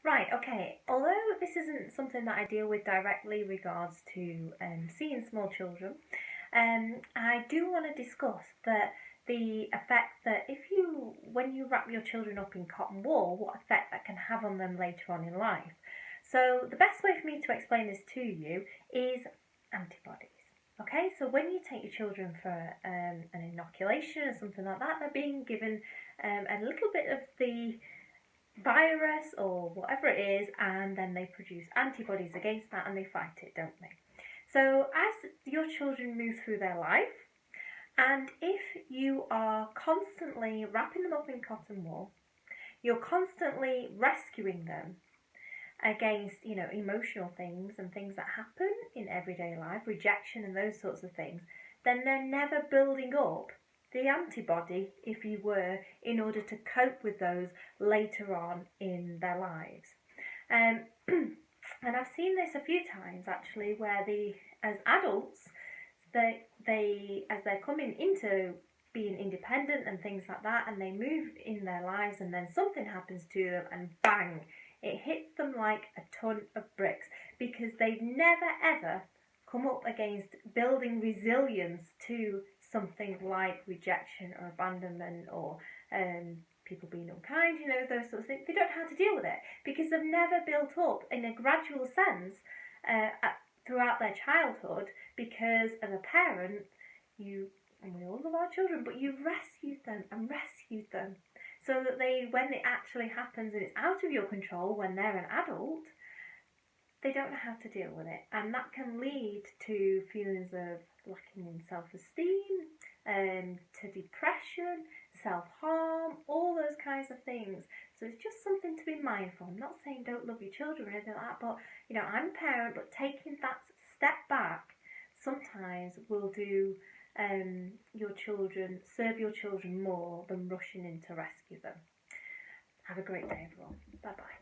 Right, okay. Although this isn't something that I deal with directly regards to seeing small children, I do want to discuss that the effect that when you wrap your children up in cotton wool, what effect that can have on them later on in life. So the best way for me to explain this to you is antibodies. Okay, so when you take your children for an inoculation or something like that, they're being given a little bit of the virus or whatever it is, and then they produce antibodies against that and they fight it, don't they? So as your children move through their life, and if you are constantly wrapping them up in cotton wool, you're constantly rescuing them against, emotional things and things that happen in everyday life, rejection and those sorts of things, then they're never building up the antibody, if you were, in order to cope with those later on in their lives. And I've seen this a few times actually, where as adults, as they're coming into being independent and things like that, and they move in their lives, and then something happens to them, and bang, it hits them like a ton of bricks, because they've never ever come up against building resilience to something like rejection or abandonment or people being unkind, those sorts of things. They don't know how to deal with it because they've never built up in a gradual sense throughout their childhood, because as a parent, and we all love our children, but you've rescued them and rescued them so that when it actually happens and it's out of your control when they're an adult, they don't know how to deal with it, and that can lead to feelings of lacking in self-esteem, to depression, self-harm, all those kinds of things. So it's just something to be mindful. I'm not saying don't love your children or anything like that, but I'm a parent, but taking that step back sometimes will do serve your children more than rushing in to rescue them. Have a great day, everyone. Bye bye.